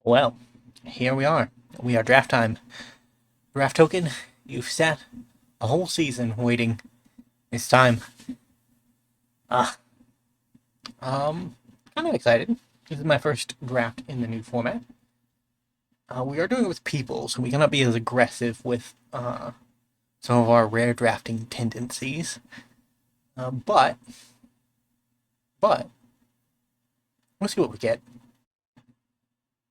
Well, here we are. We are draft time. Draft token, you've sat a whole season waiting. It's time. Ah, um, kind of excited. This is my first draft in the new format. We are doing it with people, so we cannot be as aggressive with some of our rare drafting tendencies. But we'll see what we get.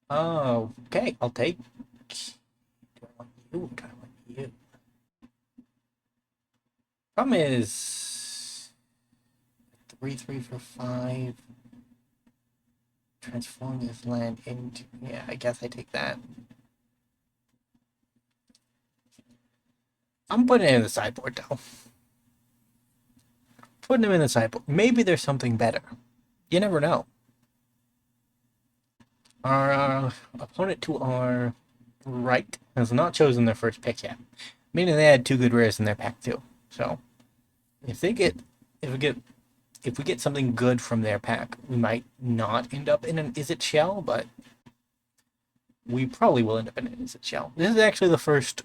Oh, okay, I'll take. Do I want you? Do I want you? Problem is 3/3 for 5. Transform this land into... Yeah, I guess I take that. I'm putting it in the sideboard, though. Putting him in the sideboard. Maybe there's something better. You never know. Our opponent to our right has not chosen their first pick yet, meaning they had two good rares in their pack too. So if they get if we get if we get something good from their pack, we might not end up in an Izzet shell, but we probably will end up in an Izzet shell. This is actually the first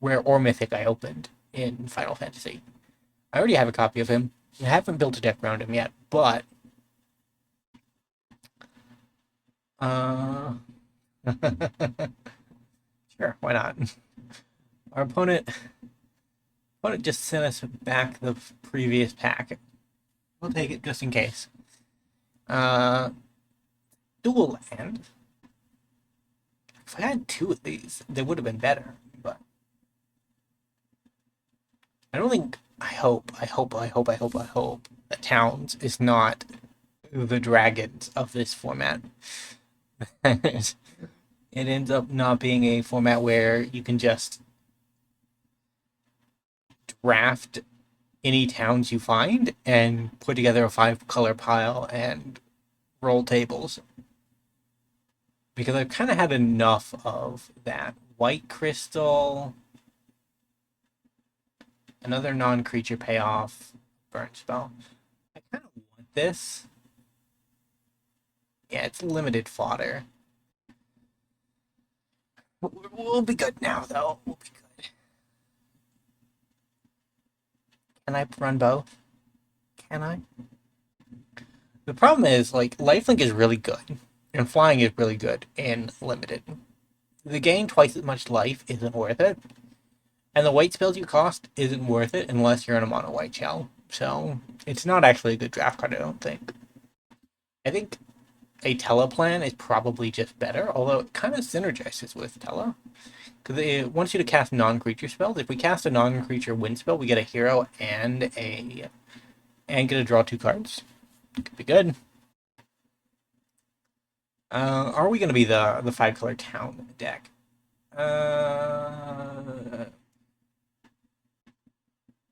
rare or mythic I opened in Final Fantasy. I already have a copy of him. I haven't built a deck around him yet, but uh sure, why not? Our opponent just sent us back the previous pack. We'll take it just in case. Uh, Dual land. If I had two of these, they would have been better. But I don't think. I hope that Towns is not the dragons of this format. It ends up not being a format where you can just draft any towns you find and put together a 5-color pile and roll tables. Because I've kind of had enough of that. White crystal, another non-creature payoff, burn spell. I kind of want this. Yeah, it's limited fodder. We'll be good now, though. We'll be good. Can I run both? Can I? The problem is, like, lifelink is really good, and flying is really good in limited. The gain twice as much life isn't worth it, and the white spells you cost isn't worth it unless you're in a mono white shell. So it's not actually a good draft card, I don't think. I think a Teleplan is probably just better, although it kind of synergizes with Tele. Because it wants you to cast non-creature spells. If we cast a non-creature wind spell, we get a hero and get to draw 2 cards. Could be good. Are we going to be the 5-color town deck?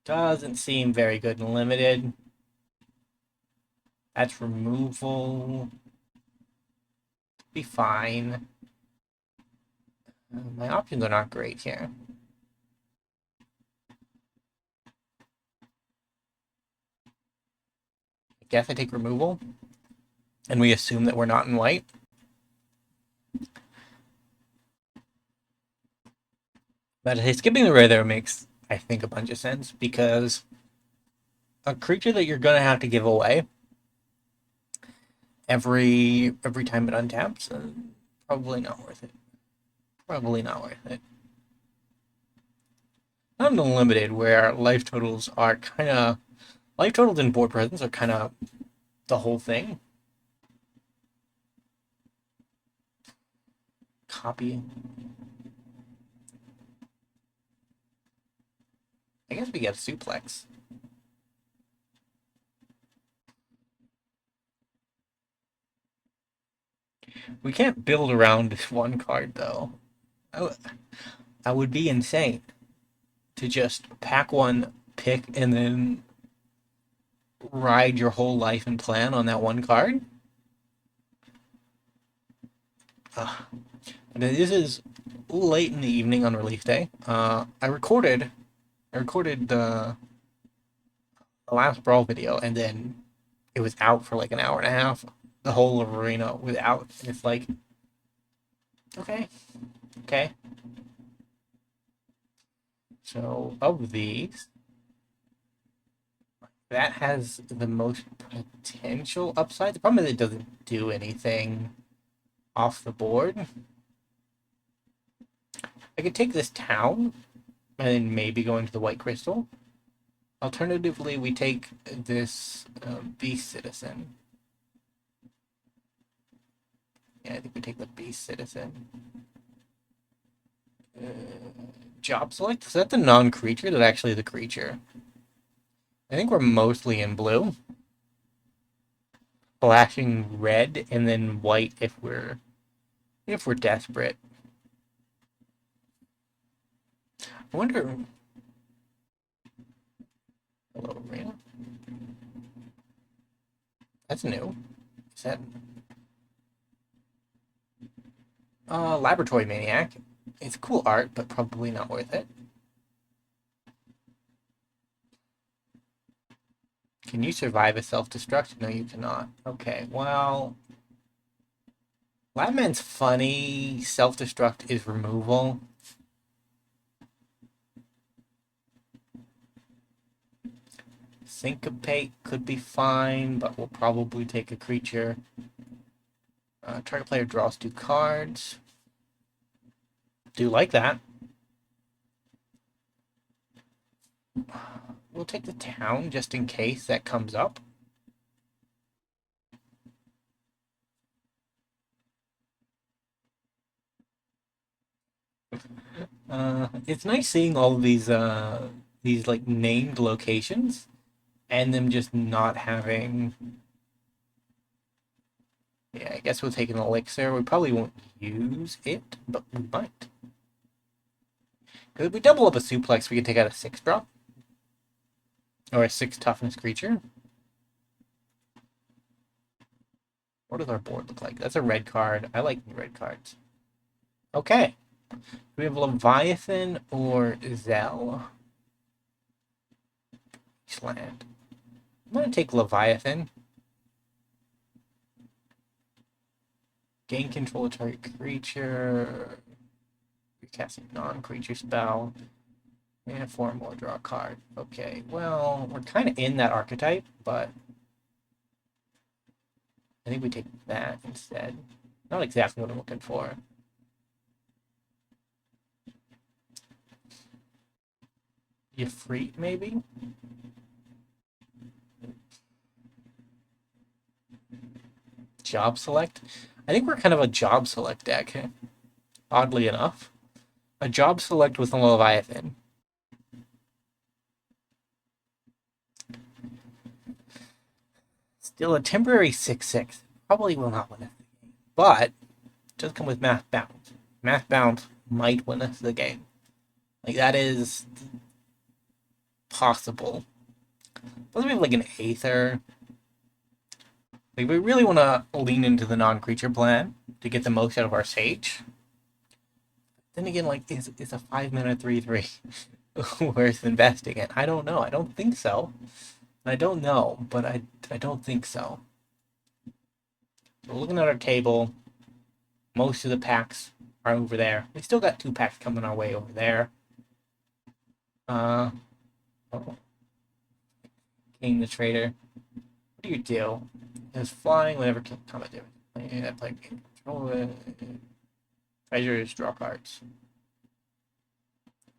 Doesn't seem very good and limited. That's removal. Be fine. My options are not great here. I guess I take removal. And we assume that we're not in white. But skipping the rare there makes, I think, a bunch of sense, because a creature that you're going to have to give away every time it untaps, probably not worth it. Probably not worth it. Not in Unlimited, where life totals are kind of... Life totals and board presence are kind of the whole thing. Copy. I guess we get a suplex. We can't build around this one card, though. I would be insane to just pack one, pick, and then ride your whole life and plan on that one card. This is late in the evening on release day. I recorded the last Brawl video, and then it was out for like an hour and a half. The whole arena was out. And it's like, Okay. Okay. So, of these, that has the most potential upside. The problem is it doesn't do anything off the board. I could take this town and then maybe go into the White Crystal. Alternatively, we take this Beast Citizen. Yeah, I think we take the Beast Citizen. Uh, Job select? Is that the non-creature? That's actually the creature. I think we're mostly in blue. Flashing red and then white if we're desperate. I wonder. Hello, Arena. That's new. Is that Laboratory Maniac? It's cool art, but probably not worth it. Can you survive a self-destruct? No, you cannot. Okay, well, Labman's funny. Self-destruct is removal. Syncopate could be fine, but we'll probably take a creature. Target player draws 2 cards. Do like that. We'll take the town just in case that comes up. It's nice seeing all of these like named locations and them just not having. Yeah, I guess we'll take an elixir. We probably won't use it, but we might. If we double up a suplex, we can take out a 6-drop. Or a 6 toughness creature. What does our board look like? That's a red card. I like red cards. Okay. Do we have Leviathan or Zell? Land. I'm going to take Leviathan. Gain control of target creature. You're casting non-creature spell. And 4 more, draw a card. Okay, well, we're kind of in that archetype, but I think we take that instead. Not exactly what I'm looking for. Ifrit, maybe? Job select? I think we're kind of a job select deck, oddly enough. A job select with a Leviathan. Still a temporary 6/6. Probably will not win us the game. But it does come with Math Bound. Math Bound might win us the game. Like, that is possible. Plus, we have like an Aether. Like, we really want to lean into the non-creature plan to get the most out of our Sage. Then again, like, is a 5-mana 3/3 worth investing in? I don't know. I don't think so. I don't know, but I don't think so. So we're looking at our table. Most of the packs are over there. We still got 2 packs coming our way over there. Oh. King the Trader. What do you do? Is flying whenever combat damage. Play control. Treasures, draw cards.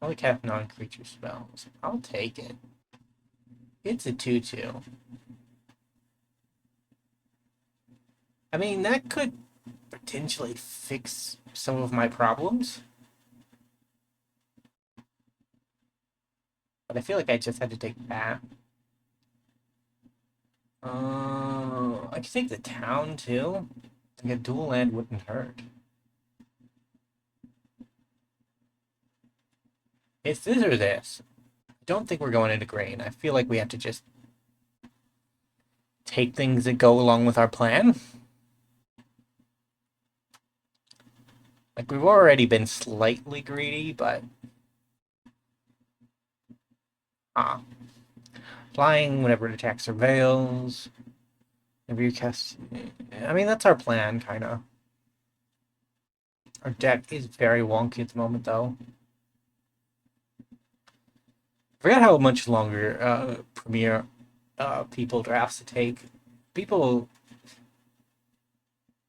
Only cast non-creature spells. I'll take it. It's a 2/2. I mean, that could potentially fix some of my problems. But I feel like I just had to take that. I could take the town too. I think a dual land wouldn't hurt. It's this or this. I don't think we're going into green. I feel like we have to just take things that go along with our plan. Like, we've already been slightly greedy, but flying whenever an attack surveils. Whenever you cast, I mean, that's our plan, kind of. Our deck is very wonky at the moment, though. I forgot how much longer Premier people drafts to take. People,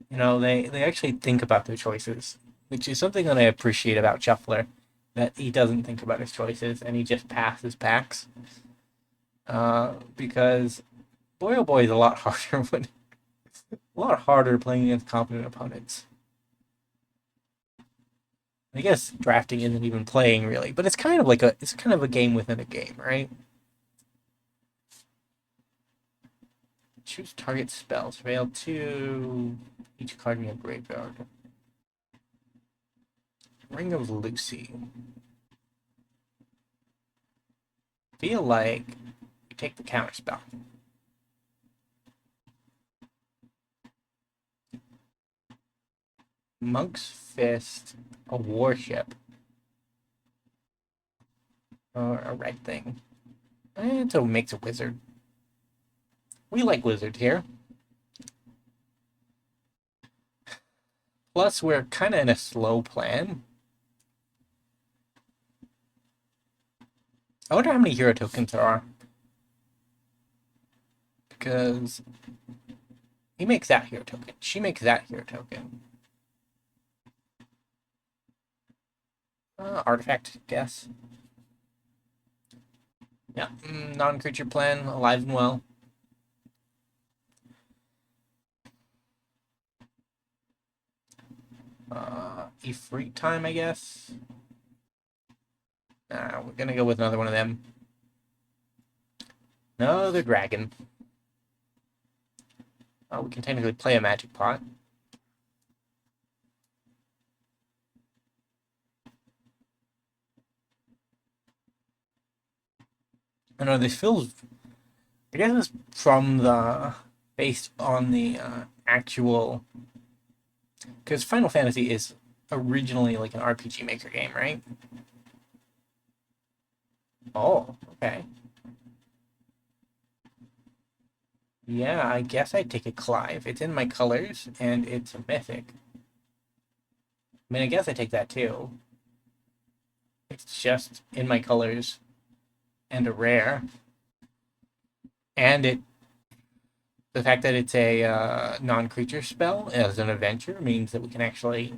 they actually think about their choices, which is something that I appreciate about Shuffler. That he doesn't think about his choices and he just passes packs. Because boy oh boy is a lot harder playing against competent opponents. I guess drafting isn't even playing really, but it's kind of a game within a game, right? Choose target spells. Fail 2 each card in your graveyard. Ring of Lucy. Feel like you take the counter spell. Monk's Fist, a warship, or a red thing. And so it makes a wizard. We like wizard here. Plus, we're kind of in a slow plan. I wonder how many hero tokens there are. Because he makes that hero token. She makes that hero token. Artifact, guess. Yeah, non-creature plan, alive and well. Ifrit time, I guess. We're gonna go with another one of them. Another dragon. We can technically play a magic pot. I know this feels. I guess it's based on the actual. Because Final Fantasy is originally like an RPG Maker game, right? Oh, okay. Yeah, I guess I'd take a Clive. It's in my colors, and it's a mythic. I mean, I guess I take that too. It's just in my colors and a rare. And the fact that it's a non-creature spell as an adventure means that we can actually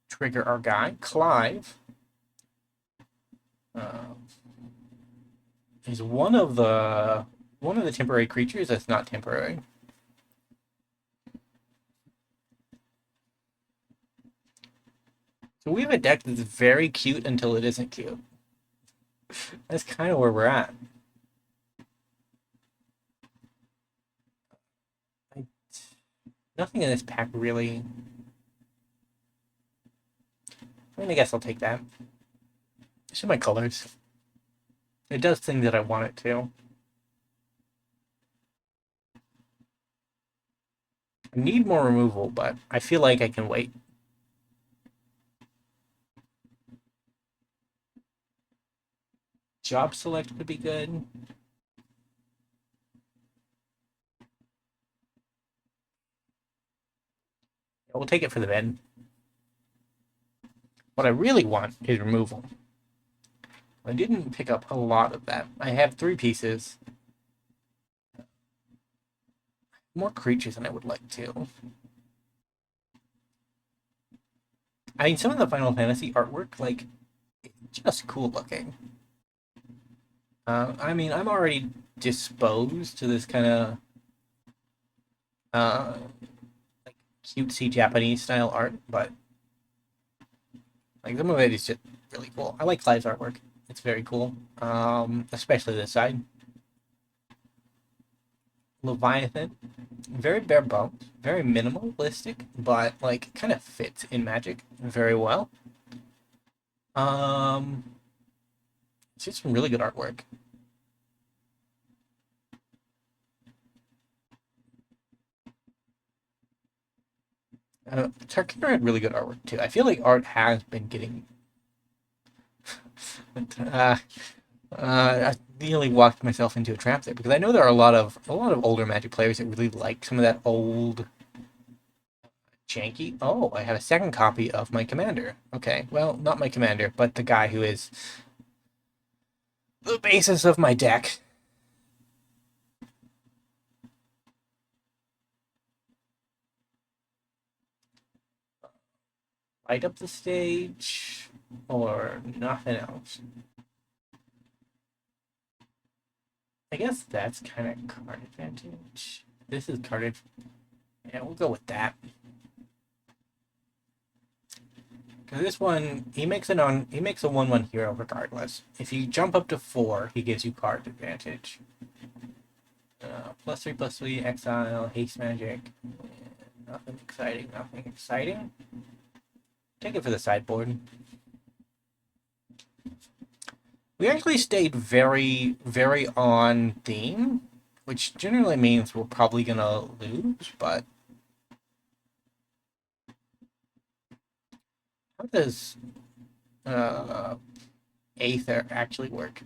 trigger our guy. Clive is one of the temporary creatures that's not temporary. So we have a deck that's very cute until it isn't cute. That's kind of where we're at. Nothing in this pack really. I mean, I guess I'll take that. It's in my colors. It does things that I want it to. I need more removal, but I feel like I can wait. Job select would be good. We'll take it for the men. What I really want is removal. I didn't pick up a lot of that. I have 3 pieces. More creatures than I would like to. I mean, some of the Final Fantasy artwork, like, it's just cool looking. I mean, I'm already disposed to this kind of like cutesy Japanese style art, but like some of it is just really cool. I like Clive's artwork; it's very cool, especially this side. Leviathan, very bare bones, very minimalistic, but like kind of fits in Magic very well. Um, it's just some really good artwork. Tarkir had really good artwork too. I feel like art has been getting. I nearly walked myself into a trap there because I know there are a lot of older Magic players that really like some of that old janky. Oh, I have a second copy of my commander. Okay, well, not my commander, but the guy who is the basis of my deck. Light up the stage or nothing else. I guess that's kind of card advantage. This is card advantage. Yeah, we'll go with that. Because this one, he makes a 1/1 hero regardless. If you jump up to 4, he gives you card advantage. +3/+3, exile, haste magic. Nothing exciting, nothing exciting. Take it for the sideboard. We actually stayed very, very on theme, which generally means we're probably gonna lose, but how does Aether actually work?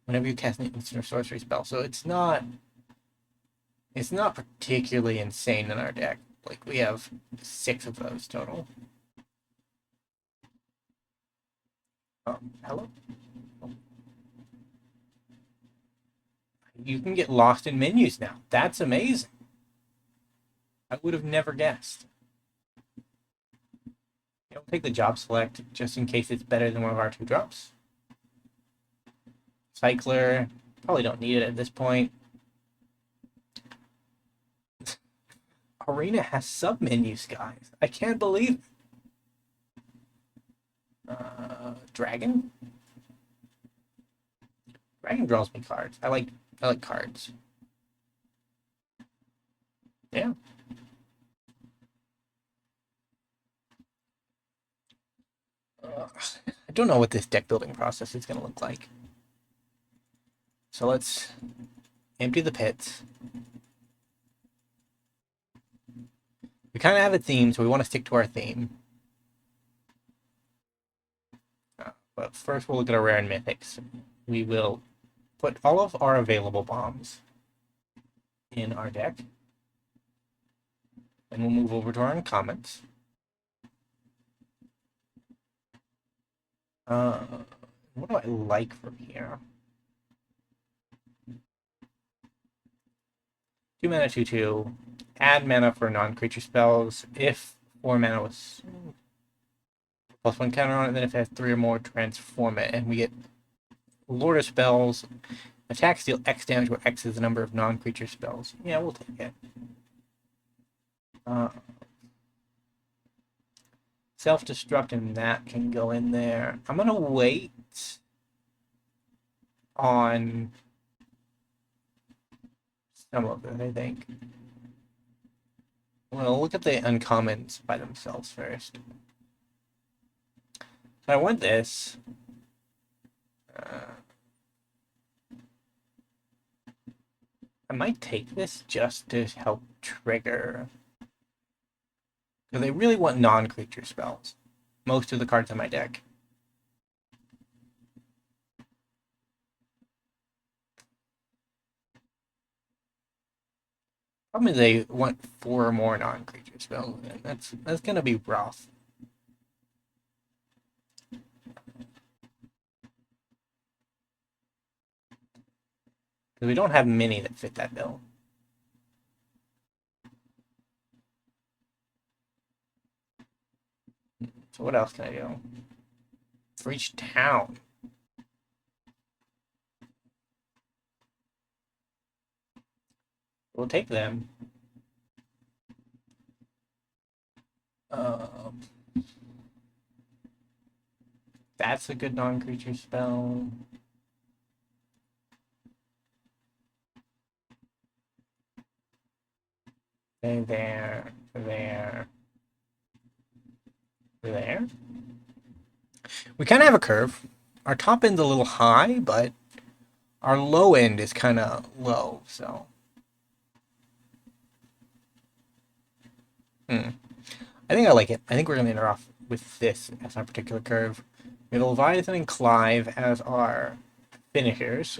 Whenever you cast an instant or sorcery spell, so it's not particularly insane in our deck. Like, we have 6 of those total. Hello? You can get lost in menus now. That's amazing. I would have never guessed. We'll take the job select just in case it's better than one of our 2 drops. Cycler. Probably don't need it at this point. Arena has sub-menus, guys. I can't believe it. Dragon? Dragon draws me cards. I like cards. Yeah. I don't know what this deck building process is going to look like. So let's empty the pits. We kind of have a theme, so we want to stick to our theme. But first we'll look at our rare and mythics. We will put all of our available bombs in our deck. And we'll move over to our uncommons. What do I like from here? 2 mana, 2/2. Add mana for non-creature spells. If 4 mana was +1 counter on it, then if it has 3 or more, transform it. And we get Lord of Spells. Attacks deal X damage, where X is the number of non-creature spells. Yeah, we'll take it. Self-destruct and that can go in there. I'm going to wait on some of it, I think. Well, look at the uncommons by themselves first. So I want this. I might take this just to help trigger. Because I really want non-creature spells. Most of the cards in my deck. Problem is they want 4 or more non-creature spells, and that's gonna be rough. Because we don't have many that fit that bill. So what else can I do? For each town. We'll take them. That's a good non-creature spell. There. We kind of have a curve. Our top end's a little high, but our low end is kind of low, so. I think I like it. I think we're going to enter off with this as our particular curve. We have Leviathan and Clive as our finishers.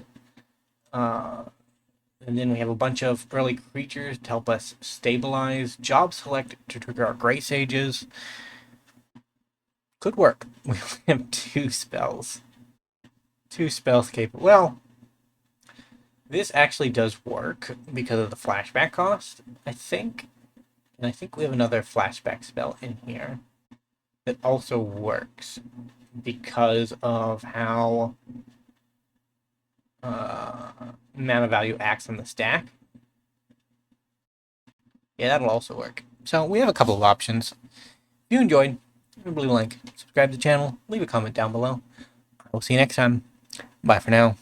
And then we have a bunch of early creatures to help us stabilize. Job select to trigger our Grey Sages. Could work. We only have 2 spells. 2 spells capable. Well, this actually does work because of the flashback cost, I think. And I think we have another flashback spell in here that also works because of how mana value acts on the stack. Yeah, that'll also work. So we have a couple of options. If you enjoyed, hit the blue like, subscribe to the channel, leave a comment down below. I will see you next time. Bye for now.